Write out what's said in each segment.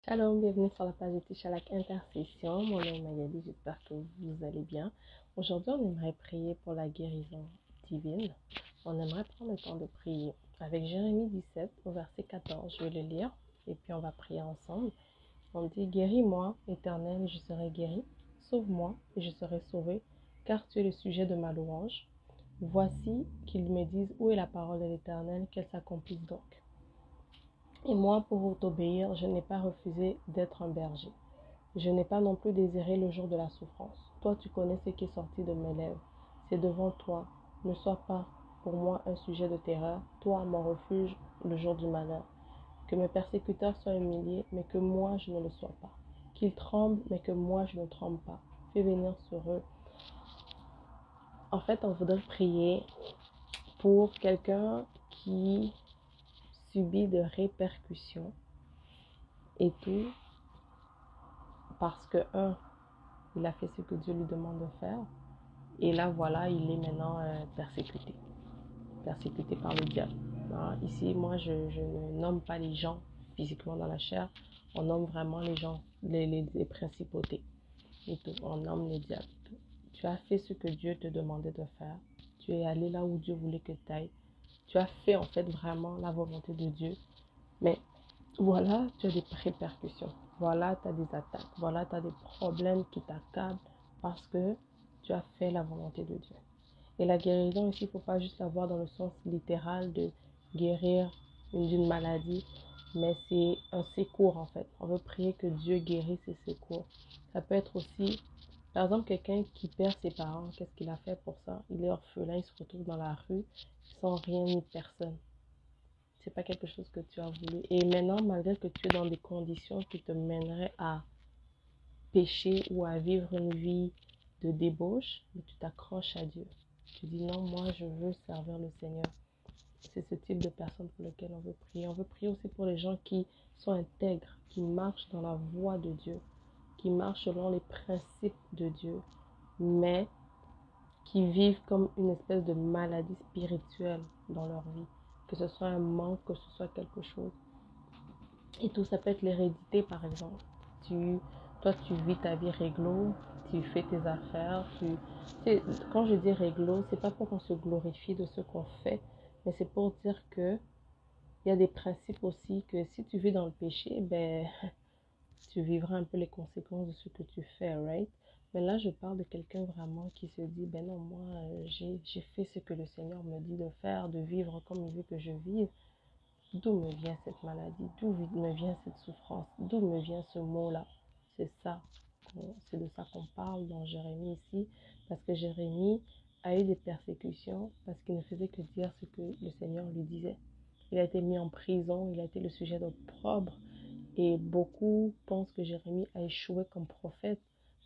Shalom, bienvenue sur la page de Tichalak Intercession. Mon nom est Magali, j'espère que vous allez bien. Aujourd'hui, on aimerait prier pour la guérison divine. On aimerait prendre le temps de prier avec Jérémie 17 au verset 14. Je vais le lire et puis on va prier ensemble. On dit: Guéris-moi, Éternel, je serai guéri. Sauve-moi et je serai sauvé, car tu es le sujet de ma louange. Voici qu'ils me disent: où est la parole de l'Éternel, qu'elle s'accomplisse donc. Et moi, pour t'obéir, je n'ai pas refusé d'être un berger. Je n'ai pas non plus désiré le jour de la souffrance. Toi, tu connais ce qui est sorti de mes lèvres. C'est devant toi. Ne sois pas pour moi un sujet de terreur. Toi, mon refuge, le jour du malheur. Que mes persécuteurs soient humiliés, mais que moi, je ne le sois pas. Qu'ils tremblent, mais que moi, je ne tremble pas. Fais venir sur eux. En fait, on voudrait prier pour quelqu'un qui subit de répercussions et tout, parce que, il a fait ce que Dieu lui demande de faire, et là, voilà, il est maintenant persécuté par le diable. Hein? Ici, moi, je ne nomme pas les gens physiquement dans la chair, on nomme vraiment les gens, les principautés, et tout, on nomme les diables. Tu as fait ce que Dieu te demandait de faire, tu es allé là où Dieu voulait que tu ailles, tu as fait en fait vraiment la volonté de Dieu, mais voilà, tu as des répercussions. Voilà, tu as des attaques. Voilà, tu as des problèmes qui t'accablent parce que tu as fait la volonté de Dieu. Et la guérison ici, il ne faut pas juste la voir dans le sens littéral de guérir d'une maladie, mais c'est un secours en fait. On veut prier que Dieu guérisse ses secours. Ça peut être aussi, par exemple, quelqu'un qui perd ses parents. Qu'est-ce qu'il a fait pour ça? Il est orphelin, il se retrouve dans la rue sans rien ni personne. C'est pas quelque chose que tu as voulu. Et maintenant, malgré que tu es dans des conditions qui te mèneraient à pécher ou à vivre une vie de débauche, mais tu t'accroches à Dieu. Tu dis non, moi je veux servir le Seigneur. C'est ce type de personnes pour lesquelles on veut prier. On veut prier aussi pour les gens qui sont intègres, qui marchent dans la voie de Dieu, qui marchent selon les principes de Dieu, mais qui vivent comme une espèce de maladie spirituelle dans leur vie. Que ce soit un manque, que ce soit quelque chose. Et tout, ça peut être l'hérédité, par exemple. Toi, tu vis ta vie réglo, tu fais tes affaires. Quand je dis réglo, c'est pas pour qu'on se glorifie de ce qu'on fait, mais c'est pour dire que il y a des principes aussi que si tu vis dans le péché, ben, tu vivras un peu les conséquences de ce que tu fais, right? Mais là, je parle de quelqu'un vraiment qui se dit, ben non, moi, j'ai fait ce que le Seigneur me dit de faire, de vivre comme il veut que je vive. D'où me vient cette maladie? D'où me vient cette souffrance? D'où me vient ce mot-là? C'est ça, c'est de ça qu'on parle dans Jérémie ici, parce que Jérémie a eu des persécutions parce qu'il ne faisait que dire ce que le Seigneur lui disait. Il a été mis en prison, il a été le sujet d'opprobre, et beaucoup pensent que Jérémie a échoué comme prophète,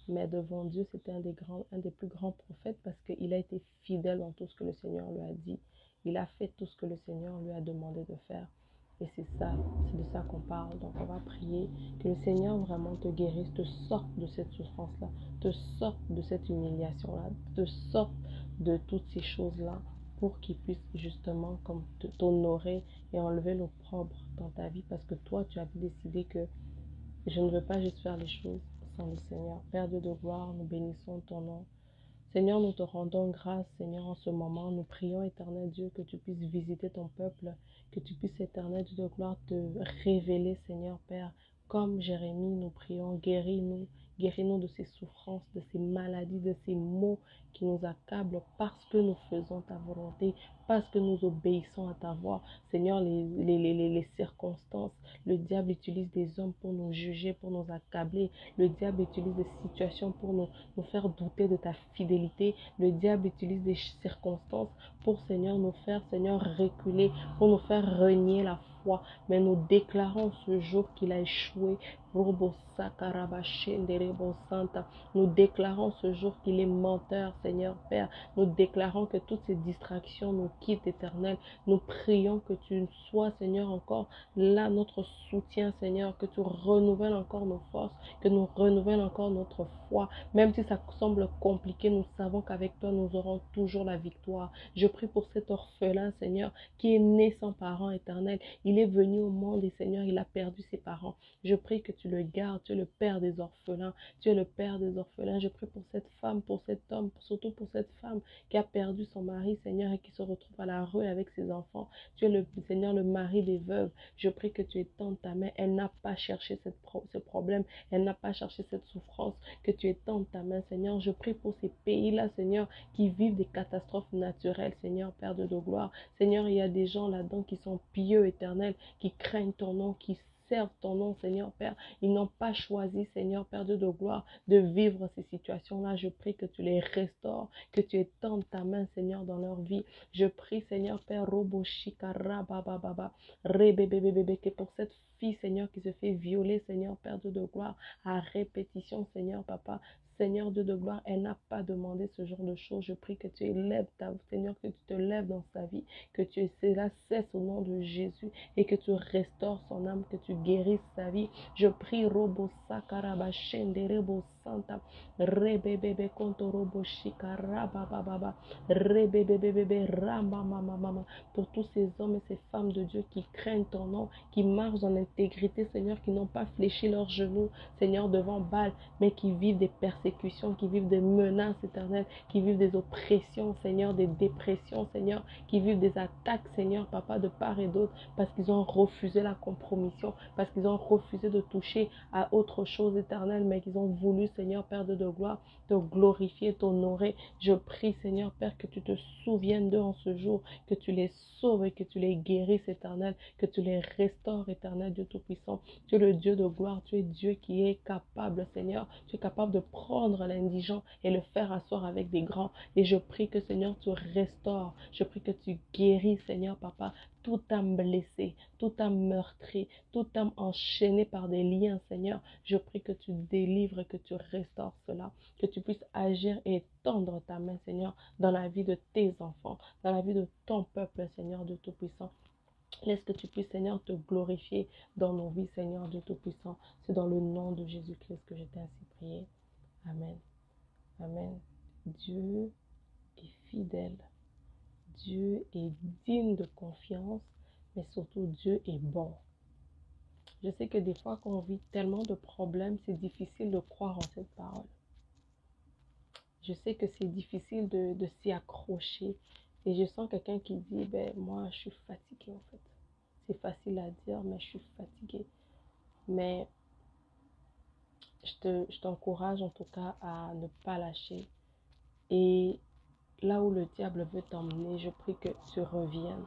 mais devant Dieu, c'était un des plus grands prophètes parce qu'il a été fidèle dans tout ce que le Seigneur lui a dit. Il a fait tout ce que le Seigneur lui a demandé de faire. Et c'est de ça qu'on parle. Donc on va prier que le Seigneur vraiment te guérisse, te sorte de cette souffrance-là, te sorte de cette humiliation-là, te sorte de toutes ces choses-là pour qu'il puisse justement comme t'honorer et enlever l'opprobre dans ta vie parce que toi, tu as décidé que je ne veux pas juste faire les choses sans le Seigneur. Père Dieu de gloire, nous bénissons ton nom. Seigneur, nous te rendons grâce, Seigneur, en ce moment. Nous prions, éternel Dieu, que tu puisses visiter ton peuple, que tu puisses, éternel Dieu de gloire, te révéler, Seigneur Père. Comme Jérémie, nous prions, guéris-nous de ces souffrances, de ces maladies, de ces maux qui nous accablent parce que nous faisons ta volonté, parce que nous obéissons à ta voix. Seigneur, les circonstances, le diable utilise des hommes pour nous juger, pour nous accabler. Le diable utilise des situations pour nous faire douter de ta fidélité. Le diable utilise des circonstances pour, Seigneur, nous faire, Seigneur, reculer, pour nous faire renier la foi. Mais nous déclarons ce jour qu'il a échoué. Nous déclarons ce jour qu'il est menteur, Seigneur Père. Nous déclarons que toutes ces distractions nous quittent, Éternel. Nous prions que tu sois, Seigneur, encore là, notre soutien, Seigneur, que tu renouvelles encore nos forces, que nous renouvelles encore notre foi. Même si ça semble compliqué, nous savons qu'avec toi, nous aurons toujours la victoire. Je prie pour cet orphelin, Seigneur, qui est né sans parents, Éternel. Il est venu au monde et, Seigneur, il a perdu ses parents. Je prie que tu le gardes. Tu es le père des orphelins. Tu es le père des orphelins. Je prie pour cette femme, pour cet homme, surtout pour cette femme qui a perdu son mari, Seigneur, et qui se retrouve à la rue avec ses enfants. Tu es le Seigneur, le mari des veuves. Je prie que tu étendes ta main. Elle n'a pas cherché ce problème. Elle n'a pas cherché cette souffrance. Que tu étendes ta main, Seigneur. Je prie pour ces pays-là, Seigneur, qui vivent des catastrophes naturelles, Seigneur, Père de gloire. Seigneur, il y a des gens là-dedans qui sont pieux, éternels, qui craignent ton nom, qui servent ton nom, Seigneur Père. Ils n'ont pas choisi, Seigneur Père de gloire, de vivre ces situations-là. Je prie que tu les restaures, que tu étendes ta main, Seigneur, dans leur vie. Je prie, Seigneur Père, Robo Shikara Baba Baba, Rebebebebebe, que pour cette fille, Seigneur, qui se fait violer, Seigneur Père de gloire, à répétition, Seigneur Papa, Seigneur Dieu de gloire, elle n'a pas demandé ce genre de choses. Je prie que tu élèves ta Seigneur, que tu te lèves dans sa vie, que tu cela cesse au nom de Jésus et que tu restaures son âme, que tu guérisses sa vie. Je prie Robo Sakaraba Shenderebo Santa Rebebebe Konto Robo Shikaraba Baba Rebebebebe Rama Mama Mama pour tous ces hommes et ces femmes de Dieu qui craignent ton nom, qui marchent en intégrité, Seigneur, qui n'ont pas fléchi leurs genoux, Seigneur, devant Baal, mais qui vivent des persécutions, qui vivent des menaces éternelles, qui vivent des oppressions, Seigneur, des dépressions, Seigneur, qui vivent des attaques, Seigneur, Papa, de part et d'autre, parce qu'ils ont refusé la compromission, parce qu'ils ont refusé de toucher à autre chose éternelle, mais qu'ils ont voulu, Seigneur, Père de gloire, te glorifier, t'honorer. Je prie, Seigneur, Père, que tu te souviennes d'eux en ce jour, que tu les sauves et que tu les guérisses, éternel, que tu les restaures, éternel, Dieu Tout-Puissant. Tu es le Dieu de gloire, tu es Dieu qui est capable, Seigneur. Tu es capable de prendre l'indigent et le faire asseoir avec des grands. Et je prie que, Seigneur, tu restaures. Je prie que tu guéris, Seigneur, Papa, toute âme blessée, toute âme meurtrie, toute âme enchaînée par des liens, Seigneur. Je prie que tu délivres, que tu restaures cela, que tu puisses agir et tendre ta main, Seigneur, dans la vie de tes enfants, dans la vie de ton peuple, Seigneur, Dieu Tout-Puissant. Laisse que tu puisses, Seigneur, te glorifier dans nos vies, Seigneur Dieu Tout-Puissant. C'est dans le nom de Jésus-Christ que je t'ai ainsi prié. Amen. Amen. Dieu est fidèle. Dieu est digne de confiance, mais surtout Dieu est bon. Je sais que des fois, quand on vit tellement de problèmes, c'est difficile de croire en cette parole. Je sais que c'est difficile de s'y accrocher. Et je sens quelqu'un qui dit, ben moi, je suis fatigué en fait. C'est facile à dire, mais je suis fatiguée. Mais je t'encourage en tout cas à ne pas lâcher. Et là où le diable veut t'emmener, je prie que tu reviennes.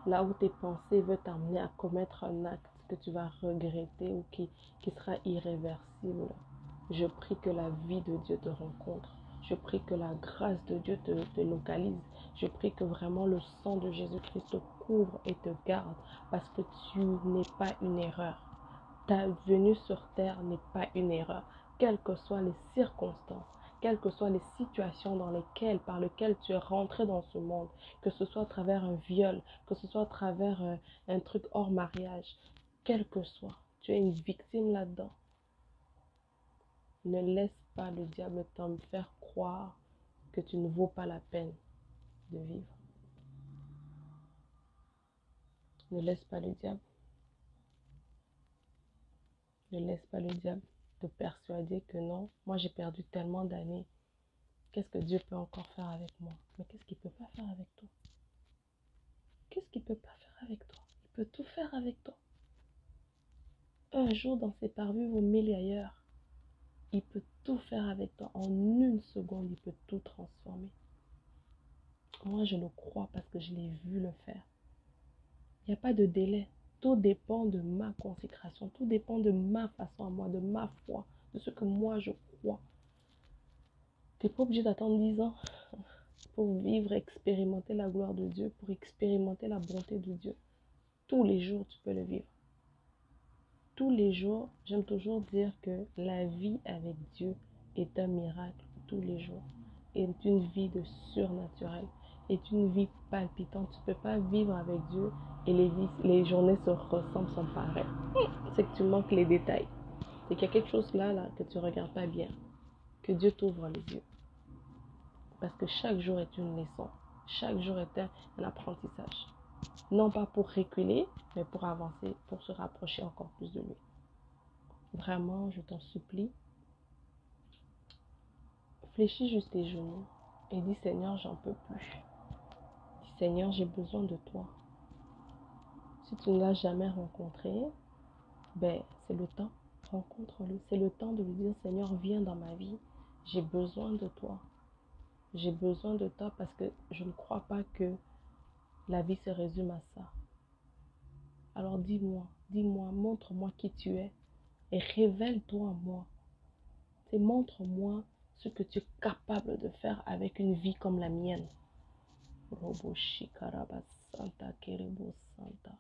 Là où tes pensées veulent t'amener à commettre un acte que tu vas regretter ou qui sera irréversible. Je prie que la vie de Dieu te rencontre. Je prie que la grâce de Dieu te localise. Je prie que vraiment le sang de Jésus-Christ te couvre et te garde parce que tu n'es pas une erreur. Ta venue sur terre n'est pas une erreur, quelles que soient les circonstances, quelles que soient les situations par lesquelles tu es rentré dans ce monde, que ce soit à travers un viol, que ce soit à travers un truc hors mariage, quel que soit, tu es une victime là-dedans. Ne laisse pas le diable t'en faire croire que tu ne vaux pas la peine de vivre. Ne laisse pas le diable. Ne laisse pas le diable te persuader que non, moi j'ai perdu tellement d'années. Qu'est-ce que Dieu peut encore faire avec moi? Mais qu'est-ce qu'il ne peut pas faire avec toi? Qu'est-ce qu'il ne peut pas faire avec toi? Il peut tout faire avec toi. Un jour dans ses parvis vaut mille ailleurs. Il peut tout faire avec toi. En une seconde, il peut tout transformer. Moi, je le crois parce que je l'ai vu le faire. Il n'y a pas de délai. Tout dépend de ma consécration. Tout dépend de ma façon à moi, de ma foi, de ce que moi je crois. Tu n'es pas obligé d'attendre 10 ans pour vivre, expérimenter la gloire de Dieu, pour expérimenter la bonté de Dieu. Tous les jours, tu peux le vivre. Tous les jours, j'aime toujours dire que la vie avec Dieu est un miracle tous les jours. Est une vie de surnaturel. Est une vie palpitante. Tu ne peux pas vivre avec Dieu et les journées se ressemblent, sont pareilles. C'est que tu manques les détails. C'est qu'il y a quelque chose là que tu ne regardes pas bien. Que Dieu t'ouvre les yeux. Parce que chaque jour est une leçon. Chaque jour est un apprentissage. Non pas pour reculer, mais pour avancer, pour se rapprocher encore plus de lui. Vraiment, je t'en supplie, fléchis juste tes genoux et dis Seigneur, j'en peux plus. Dis Seigneur, j'ai besoin de toi. Si tu ne l'as jamais rencontré, ben c'est le temps. Rencontre-le. C'est le temps de lui dire Seigneur, viens dans ma vie. J'ai besoin de toi. J'ai besoin de toi parce que je ne crois pas que la vie se résume à ça. Alors dis-moi, montre-moi qui tu es et révèle-toi à moi. Montre-moi ce que tu es capable de faire avec une vie comme la mienne. Robo shikaraba santa kerebo santa.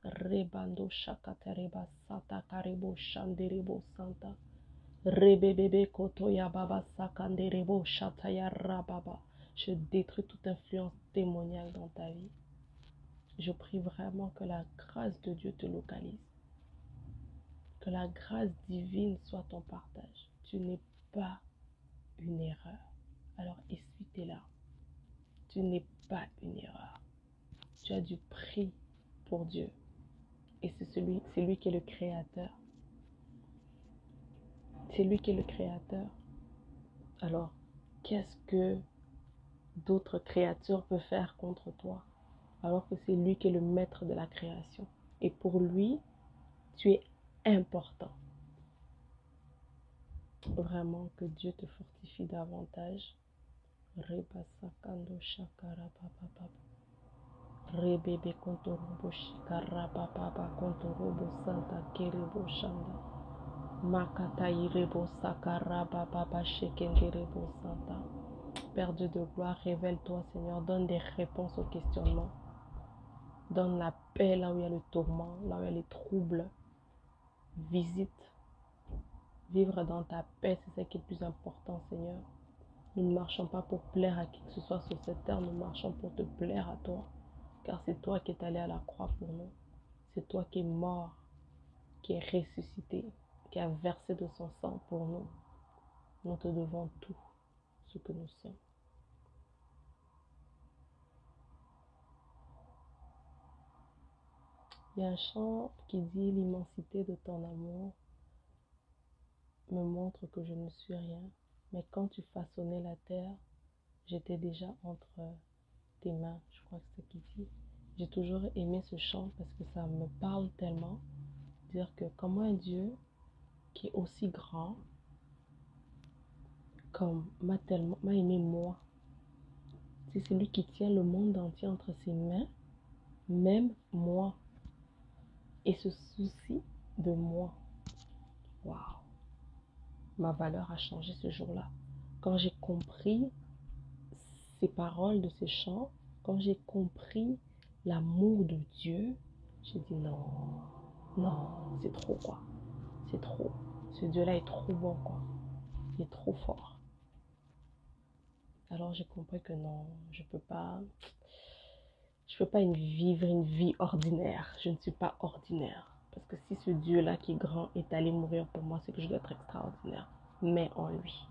Rebando shakatareba santa karebo shanderebo santa. Rebebebe kotoya baba sakanderebo shataya rababa. Je détruis toute influence démoniaque dans ta vie. Je prie vraiment que la grâce de Dieu te localise. Que la grâce divine soit ton partage. Tu n'es pas une erreur. Alors essuie tes larmes. Tu n'es pas une erreur. Tu as du prix pour Dieu. Et c'est lui qui est le créateur. C'est lui qui est le créateur. Alors, qu'est-ce que d'autres créatures peuvent faire contre toi? Alors que c'est lui qui est le maître de la création. Et pour lui, tu es important. Vraiment que Dieu te fortifie davantage. Rebasakando shakara papa. Rebebe kontorobo shikara papa kontorobo santa kerebo shanda. Makata irebo sakara papa shekenderebo santa. Père Dieu de gloire, révèle-toi Seigneur, donne des réponses aux questionnements. Donne la paix là où il y a le tourment, là où il y a les troubles. Visite. Vivre dans ta paix, c'est ce qui est le plus important Seigneur. Nous ne marchons pas pour plaire à qui que ce soit sur cette terre, nous marchons pour te plaire à toi. Car c'est toi qui es allé à la croix pour nous. C'est toi qui es mort, qui est ressuscité, qui a versé de son sang pour nous. Nous te devons tout ce que nous sommes. Il y a un chant qui dit l'immensité de ton amour me montre que je ne suis rien. Mais quand tu façonnais la terre, j'étais déjà entre tes mains. Je crois que c'est ce qu'il dit. J'ai toujours aimé ce chant parce que ça me parle tellement. Dire que comment un Dieu qui est aussi grand, comme m'a aimé moi. C'est celui qui tient le monde entier entre ses mains, même moi, et se soucie de moi. Waouh! Ma valeur a changé ce jour-là. Quand j'ai compris ces paroles de ces chants, quand j'ai compris l'amour de Dieu, j'ai dit non, c'est trop quoi. C'est trop. Ce Dieu-là est trop bon quoi. Il est trop fort. Alors j'ai compris que non, je peux pas vivre une vie ordinaire. Je ne suis pas ordinaire. Parce que si ce Dieu-là qui est grand est allé mourir pour moi, c'est que je dois être extraordinaire. Mais en lui.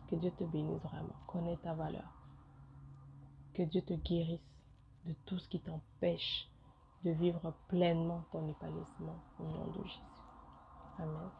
Que Dieu te bénisse vraiment. Connais ta valeur. Que Dieu te guérisse de tout ce qui t'empêche de vivre pleinement ton épanouissement au nom de Jésus. Amen.